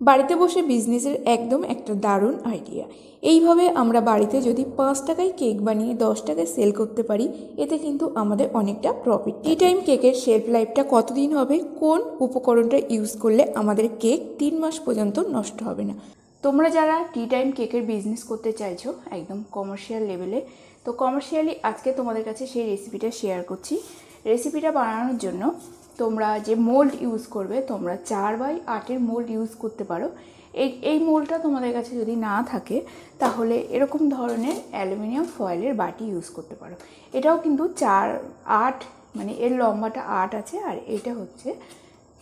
বাড়িতে বসে বিজনেসের একদম একটা দারুণ আইডিয়া। এইভাবে আমরা বাড়িতে যদি 5 টাকায় কেক বানিয়ে 10 টাকায় সেল করতে পারি, এতে কিন্তু আমাদের অনেকটা প্রফিট। টি টাইম কেকের শেলফ লাইফটা কতদিন হবে, কোন উপকরণটা ইউজ করলে আমাদের কেক 3 মাস পর্যন্ত নষ্ট হবে না। তোমরা যারা টি টাইম কেকের বিজনেস করতে চাইছো একদম কমার্শিয়াল লেভেলে, তো কমার্শিয়ালি আজকে তোমাদের কাছে সেই রেসিপিটা শেয়ার করছি। রেসিপিটা বানানোর জন্য তোমরা যে মোল্ড ইউজ করবে, তোমরা 4x8 মোল্ড ইউজ করতে পারো। এই মোল্ডটা তোমাদের কাছে যদি না থাকে তাহলে এরকম ধরনের অ্যালুমিনিয়াম ফয়েলের বাটি ইউজ করতে পারো। এটাও কিন্তু 4/8, মানে এর লম্বাটা 8 আছে আর এটা হচ্ছে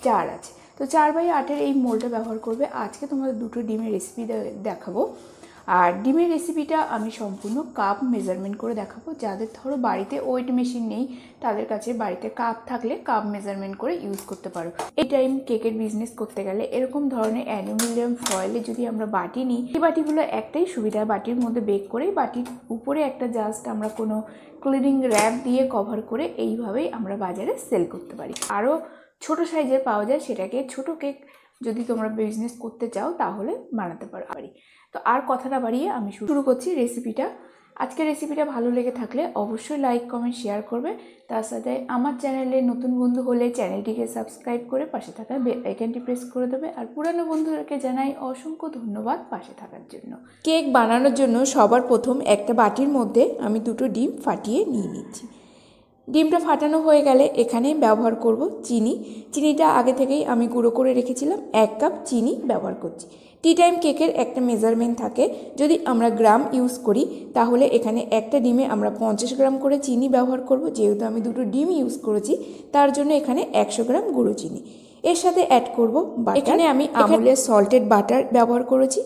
4 আছে। তো 4x8 এই মোল্ডটা ব্যবহার করবে। আজকে তোমাদের দুটো ডিমের রেসিপি দেখাবো। আর ডিমের রেসিপিটা আমি সম্পূর্ণ কাপ মেজারমেন্ট করে দেখাবো। যাদের ধরো বাড়িতে ওয়েট মেশিন নেই, তাদের কাছে বাড়িতে কাপ থাকলে কাপ মেজারমেন্ট করে ইউজ করতে পারো। এই টাইম কেকের বিজনেস করতে গেলে এরকম ধরনের অ্যালুমিনিয়াম ফয়েলে যদি আমরা বাটি নিই, এই বাটিগুলো একটাই সুবিধা, বাটির মধ্যে বেক করে বাটির উপরে একটা জাস্ট আমরা কোনো ক্লিনিং র্যাপ দিয়ে কভার করে এইভাবেই আমরা বাজারে সেল করতে পারি। আরও ছোট সাইজের পাওয়া যায়, সেটাকে ছোট কেক যদি তোমরা বিজনেস করতে চাও তাহলে বানাতে পারি। তো আর কথা না বাড়িয়ে আমি শুরু করছি রেসিপিটা। আজকের রেসিপিটা ভালো লেগে থাকলে অবশ্যই লাইক কমেন্ট শেয়ার করবে। তার সাথে আমার চ্যানেলে নতুন বন্ধু হলে চ্যানেলটিকে সাবস্ক্রাইব করে পাশে থাকা বেল আইকনটি প্রেস করে দেবে। আর পুরানো বন্ধুদেরকে জানাই অসংখ্য ধন্যবাদ পাশে থাকার জন্য। কেক বানানোর জন্য সবার প্রথম একটা বাটির মধ্যে আমি দুটো ডিম ফাটিয়ে নিয়ে নিচ্ছি। ডিমটা ফাটানো হয়ে গেলে এখানে ব্যবহার করব চিনি। চিনিটা আগে থেকেই আমি গুঁড়ো করে রেখেছিলাম, 1 কাপ চিনি ব্যবহার করছি। টি টাইম কেকের একটা মেজারমেন্ট থাকে, যদি আমরা গ্রাম ইউজ করি তাহলে এখানে একটা ডিমে আমরা 50 গ্রাম করে চিনি ব্যবহার করব। যেহেতু আমি দুটো ডিম ইউজ করেছি তার জন্য এখানে 100 গ্রাম গুঁড়ো চিনি। এর সাথে অ্যাড করব বাটার। এখানে আমি আমুলের সল্টেড বাটার ব্যবহার করেছি।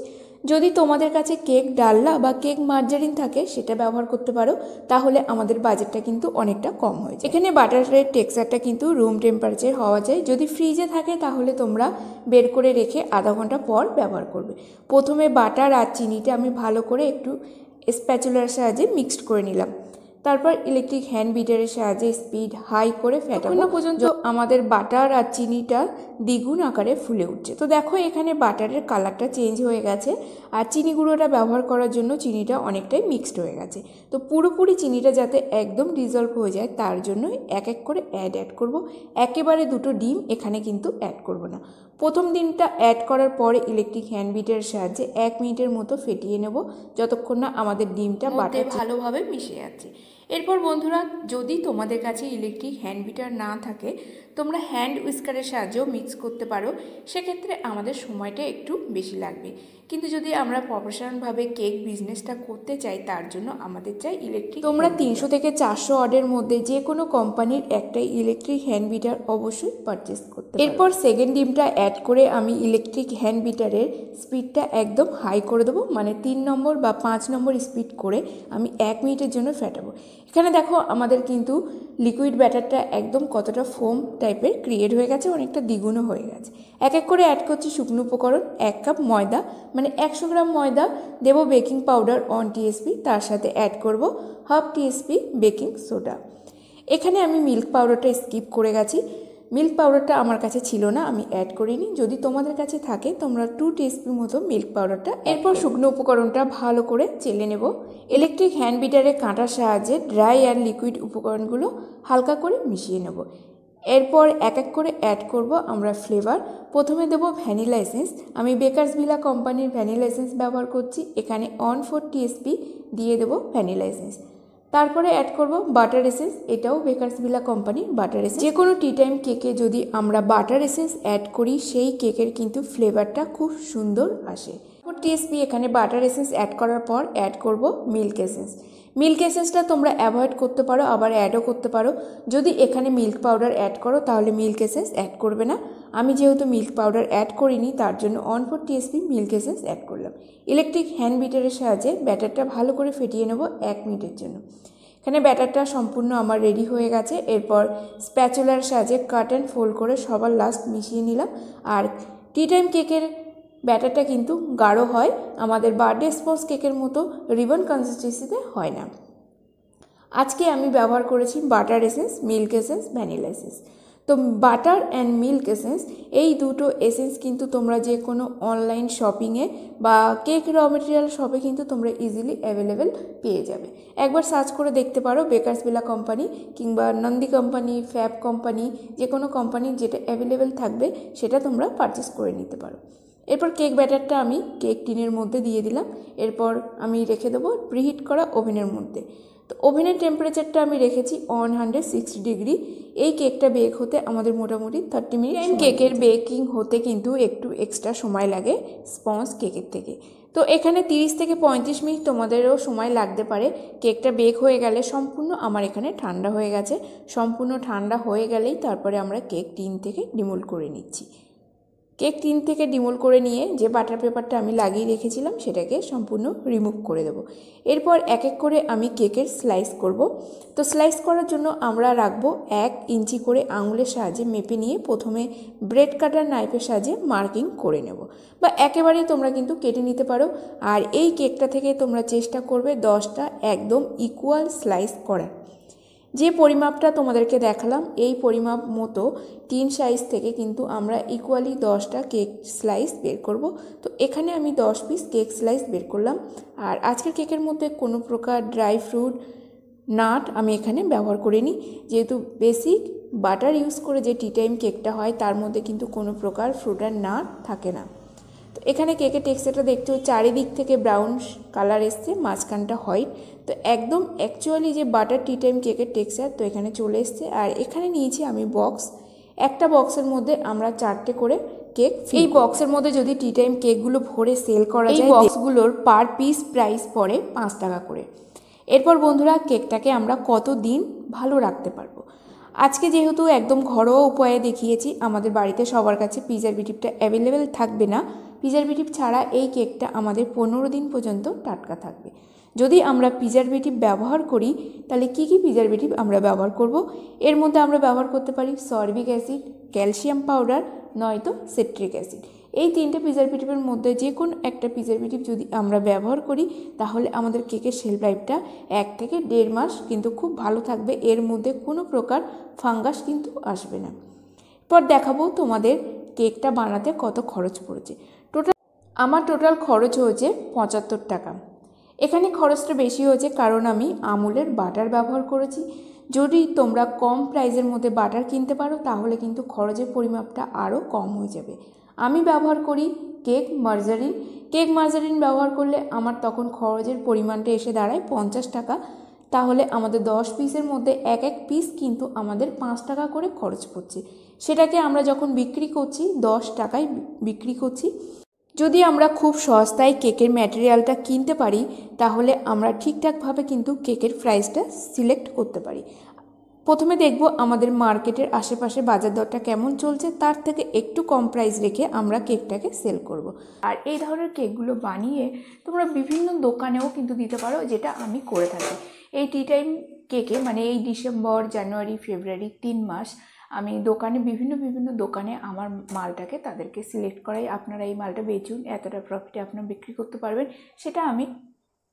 যদি তোমাদের কাছে কেক ডালনা বা কেক মার্জারিন থাকে সেটা ব্যবহার করতে পারো, তাহলে আমাদের বাজেটটা কিন্তু অনেকটা কম হয়ে যায়। এখানে বাটারের টেক্সচারটা কিন্তু রুম টেম্পারেচার হওয়া যায়। যদি ফ্রিজে থাকে তাহলে তোমরা বের করে রেখে আধা ঘন্টা পর ব্যবহার করবে। প্রথমে বাটার আর চিনিটা আমি ভালো করে একটু স্প্যাচুলার সাহায্যে মিক্সড করে নিলাম। তারপর ইলেকট্রিক হ্যান্ড বিটারের সাহায্যে স্পিড হাই করে ফেটানো পর্যন্ত আমাদের বাটার আর চিনিটা দ্বিগুণ আকারে ফুলে উঠছে। তো দেখো এখানে বাটারের কালারটা চেঞ্জ হয়ে গেছে আর চিনি গুঁড়োটা ব্যবহার করার জন্য চিনিটা অনেকটাই মিক্সড হয়ে গেছে। তো পুরোপুরি চিনিটা যাতে একদম ডিজলভ হয়ে যায় তার জন্য এক এক করে অ্যাড করব। একেবারে দুটো ডিম এখানে কিন্তু অ্যাড করব না। প্রথম ডিমটা অ্যাড করার পরে ইলেকট্রিক হ্যান্ড বিটারের সাহায্যে 1 মিনিটের মতো ফেটিয়ে নেব, যতক্ষণ না আমাদের ডিমটা বাটার ভালোভাবে মিশে যাচ্ছে। এরপর বন্ধুরা, যদি তোমাদের কাছে ইলেকট্রিক হ্যান্ড বিটার না থাকে তোমরা হ্যান্ড উইস্কারের সাহায্যেও মিক্স করতে পারো, সেক্ষেত্রে আমাদের সময়টা একটু বেশি লাগবে। কিন্তু যদি আমরা প্রফেশনালভাবে কেক বিজনেসটা করতে চাই তার জন্য আমাদের চাই ইলেকট্রিক। তোমরা 300 থেকে 400 ওয়াটের মধ্যে যে কোনো কোম্পানির একটা ইলেকট্রিক হ্যান্ড বিটার অবশ্যই পারচেস করতে পারো। এরপর সেকেন্ড ডিমটা অ্যাড করে আমি ইলেকট্রিক হ্যান্ড বিটারের স্পিডটা একদম হাই করে দেবো, মানে 3 নম্বর বা 5 নম্বর স্পিড করে আমি 1 মিনিটের জন্য ফেটাবো। এখানে দেখো আমাদের কিন্তু লিকুইড ব্যাটারটা একদম কতটা ফোম টাইপের ক্রিয়েট হয়ে গেছে, অনেকটা দ্বিগুণও হয়ে গেছে। এক এক করে অ্যাড করছি শুকনো উপকরণ। 1 কাপ ময়দা, মানে 100 গ্রাম ময়দা দেব, বেকিং পাউডার 1 টিএসপি, তার সাথে অ্যাড করব হাফ টিএসপি বেকিং সোডা। এখানে আমি মিল্ক পাউডারটা স্কিপ করে গেছি, মিল্ক পাউডারটা আমার কাছে ছিল না, আমি অ্যাড করিনি। যদি তোমাদের কাছে থাকে তোমরা 2 টিস্পুন মতো মিল্ক পাউডারটা। এরপর শুকনো উপকরণটা ভালো করে চেলে নেব। ইলেকট্রিক হ্যান্ড বিটারে কাঁটার সাহায্যে ড্রাই আর লিকুইড উপকরণগুলো হালকা করে মিশিয়ে নেব। এরপর এক এক করে অ্যাড করব আমরা ফ্লেভার। প্রথমে দেব ভ্যানিলা এসেন্স। আমি বেকারস ভিলা কোম্পানির ভ্যানিলা এসেন্স ব্যবহার করছি। এখানে 1/4 টিএসপি দিয়ে দেব ভ্যানিলা এসেন্স। তারপরে অ্যাড করব বাটার এসেন্স, এটাও বেকারস ভিলা কোম্পানির বাটার এসেন্স। যে কোনো টি টাইম কেকে যদি আমরা বাটার এসেন্স অ্যাড করি সেই কেকের কিন্তু ফ্লেভারটা খুব সুন্দর আসে। 4 টিএসপি এখানে বাটার এসেন্স অ্যাড করার পর অ্যাড করব মিল্ক এসেন্স। মিল্ক এসেন্সটা তোমরা অ্যাভয়েড করতে পারো, আবার অ্যাডও করতে পারো। যদি এখানে মিল্ক পাউডার অ্যাড করো তাহলে মিল্ক এসেন্স অ্যাড করবে না। আমি যেহেতু মিল্ক পাউডার অ্যাড করিনি তার জন্য 1/4 টিএসপি মিল্ক এসেন্স অ্যাড করলাম। ইলেকট্রিক হ্যান্ড বিটারের সাহায্যে ব্যাটারটা ভালো করে ফেটিয়ে নেব 1 মিনিটের জন্য। এখানে ব্যাটারটা সম্পূর্ণ আমার রেডি হয়ে গেছে। এরপর স্প্যাচুলার সাহায্যে কাট অ্যান্ড ফোল্ড করে সবার লাস্ট মিশিয়ে নিলাম। আর টি টাইম কেকের ব্যাটারটা কিন্তু গাঢ় হয়, আমাদের বার্থডে স্পঞ্জ কেকের মতো রিবন কনসিস্টেন্সিতে হয় না। আজকে আমি ব্যবহার করেছি butter essence, milk essence, vanilla essence. তো বাটার অ্যান্ড মিল্ক এসেন্স, এই দুটো এসেন্স কিন্তু তোমরা যে কোনো অনলাইন শপিংয়ে বা কেক র মেটেরিয়াল শপে কিন্তু তোমরা ইজিলি অ্যাভেলেবেল পেয়ে যাবে। একবার সার্চ করে দেখতে পারো বেকারসভিলা কোম্পানি কিংবা নন্দী কোম্পানি, ফ্যাব কোম্পানি, যে কোনো কোম্পানির যেটা অ্যাভেলেবেল থাকবে সেটা তোমরা পারচেস করে নিতে পারো। এরপর কেক ব্যাটারটা আমি কেক টিনের মধ্যে দিয়ে দিলাম। এরপর আমি রেখে দেবো প্রিহিট করা ওভেনের মধ্যে। তো ওভেনের টেম্পারেচারটা আমি রেখেছি 160 ডিগ্রি। এই কেকটা বেক হতে আমাদের মোটামুটি 30 মিনিট। কেকের বেকিং হতে কিন্তু একটু এক্সট্রা সময় লাগে স্পঞ্জ কেকের থেকে। তো এখানে 30 থেকে 35 মিনিট তোমাদেরও সময় লাগতে পারে। কেকটা বেক হয়ে গেলে সম্পূর্ণ আমার এখানে ঠান্ডা হয়ে গেছে। সম্পূর্ণ ঠান্ডা হয়ে গেলেই তারপরে আমরা কেক টিন থেকে ডিমোল্ড করে নিচ্ছি। কেক টিন থেকে ডিমোল্ড করে নিয়ে যে বাটার পেপারটা আমি লাগিয়ে রেখেছিলাম সেটাকে সম্পূর্ণ রিমুভ করে দেব। এরপর এক এক করে আমি কেকের স্লাইস করব। তো স্লাইস করার জন্য আমরা রাখবো 1 ইঞ্চি করে আঙুলের সাহায্যে মেপে নিয়ে প্রথমে ব্রেড কাটার নাইফের সাহায্যে মার্কিং করে নেব, বা একেবারেই তোমরা কিন্তু কেটে নিতে পারো। আর এই কেকটা থেকে তোমরা চেষ্টা করবে 10টা একদম ইকুয়াল স্লাইস করার। যে পরিমাপটা তোমাদেরকে দেখালাম এই পরিমাপ মতো 3 সাইজ থেকে কিন্তু আমরা ইকুয়ালি 10টা কেক স্লাইস বের করব। তো এখানে আমি 10 পিস কেক স্লাইস বের করলাম। আর আজকের কেকের মধ্যে কোনো প্রকার ড্রাই ফ্রুট, নাট আমি এখানে ব্যবহার করিনি, যেহেতু বেসিক বাটার ইউজ করে যে টি টাইম কেকটা হয় তার মধ্যে কিন্তু কোনো প্রকার ফ্রুট আর নাট থাকে না। তো এখানে কেকের টেক্সচারটা দেখতেও চারিদিক থেকে ব্রাউন কালার এসছে, মাঝখানটা হোয়াইট। তো একদম অ্যাকচুয়ালি যে বাটার টি টাইম কেকের টেক্সচার তো এখানে চলে এসছে। আর এখানে নিয়েছি আমি বক্স। একটা বক্সের মধ্যে আমরা 4টে করে কেক। এই বক্সের মধ্যে যদি টি টাইম কেকগুলো ভরে সেল করা যায়, বক্সগুলোর পার পিস প্রাইস পড়ে 5 টাকা করে। এরপর বন্ধুরা কেকটাকে আমরা কত দিন ভালো রাখতে পারবো। আজকে যেহেতু একদম ঘরোয়া উপায়ে দেখিয়েছি, আমাদের বাড়িতে সবার কাছে প্রিজারভেটিভটা অ্যাভেলেবেল থাকবে না। প্রিজারভেটিভ ছাড়া এই কেকটা আমাদের 15 দিন পর্যন্ত টাটকা থাকবে। যদি আমরা প্রিজারভেটিভ ব্যবহার করি তাহলে কি কি প্রিজারভেটিভ আমরা ব্যবহার করব? এর মধ্যে আমরা ব্যবহার করতে পারি সরবিক অ্যাসিড, ক্যালসিয়াম পাউডার, নয়তো সিট্রিক অ্যাসিড। এই 3টে প্রিজারভেটিভের মধ্যে যে কোনো একটা প্রিজারভেটিভ যদি আমরা ব্যবহার করি তাহলে আমাদের কেকের শেলফ লাইফটা 1 থেকে 1.5 মাস কিন্তু খুব ভালো থাকবে। এর মধ্যে কোনো প্রকার ফাঙ্গাস কিন্তু আসবে না। পর দেখাবো তোমাদের কেকটা বানাতে কত খরচ পড়েছে। আমার টোটাল খরচ হয়েছে 75 টাকা। এখানে খরচটা বেশি হয়েছে কারণ আমি আমুলের বাটার ব্যবহার করেছি। যদি তোমরা কম প্রাইসের মধ্যে বাটার কিনতে পারো তাহলে কিন্তু খরচের পরিমাপটা আরও কম হয়ে যাবে। আমি ব্যবহার করি কেক মার্জারিন। কেক মার্জারিন ব্যবহার করলে আমার তখন খরচের পরিমাণটা এসে দাঁড়ায় 50 টাকা। তাহলে আমাদের 10 পিসের মধ্যে এক এক পিস কিন্তু আমাদের 5 টাকা করে খরচ পড়ছে। সেটাকে আমরা যখন বিক্রি করছি 10 টাকায় বিক্রি করছি। যদি আমরা খুব সস্তায় কেকের ম্যাটেরিয়ালটা কিনতে পারি তাহলে আমরা ঠিকঠাকভাবে কিন্তু কেকের প্রাইসটা সিলেক্ট করতে পারি। প্রথমে দেখব আমাদের মার্কেটের আশেপাশে বাজার দরটা কেমন চলছে, তার থেকে একটু কম প্রাইস রেখে আমরা কেকটাকে সেল করব। আর এই ধরনের কেকগুলো বানিয়ে তোমরা বিভিন্ন দোকানেও কিন্তু দিতে পারো, যেটা আমি করে থাকি। এই টি টাইম কেকে মানে এই ডিসেম্বর, জানুয়ারি, ফেব্রুয়ারি 3 মাস আমি দোকানে বিভিন্ন দোকানে আমার মালটাকে তাদেরকে সিলেক্ট করাই, আপনারা এই মালটা বেচুন, এতটা প্রফিটে আপনারা বিক্রি করতে পারবেন, সেটা আমি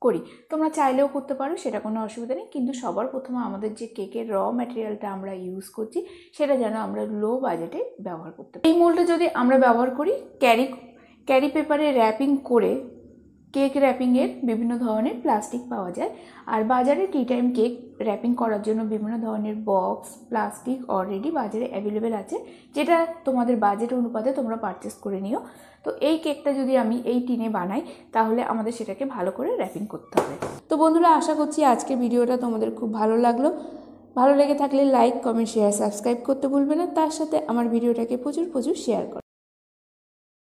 করি। তোমরা চাইলেও করতে পারো, সেটা কোনো অসুবিধা নেই। কিন্তু সবার প্রথমে আমাদের যে কেকের র ম্যাটেরিয়ালটা আমরা ইউজ করছি সেটা যেন আমরা লো বাজেটে ব্যবহার করতে পারি। এই মোল্ডটা যদি আমরা ব্যবহার করি ক্যারি পেপারে র্যাপিং করে, কেক র্যাপিংয়ের বিভিন্ন ধরনের প্লাস্টিক পাওয়া যায়। আর বাজারে টি টাইম কেক র্যাপিং করার জন্য বিভিন্ন ধরনের বক্স, প্লাস্টিক অলরেডি বাজারে অ্যাভেলেবেল আছে, যেটা তোমাদের বাজেট অনুপাতে তোমরা পারচেস করে নিও। তো এই কেকটা যদি আমি এই টিনে বানাই তাহলে আমাদের সেটাকে ভালো করে র্যাপিং করতে হবে। তো বন্ধুরা, আশা করছি আজকের ভিডিওটা তোমাদের খুব ভালো লাগলো। ভালো লেগে থাকলে লাইক, কমেন্ট, শেয়ার, সাবস্ক্রাইব করতে ভুলবে না। তার সাথে আমার ভিডিওটাকে প্রচুর শেয়ার করো।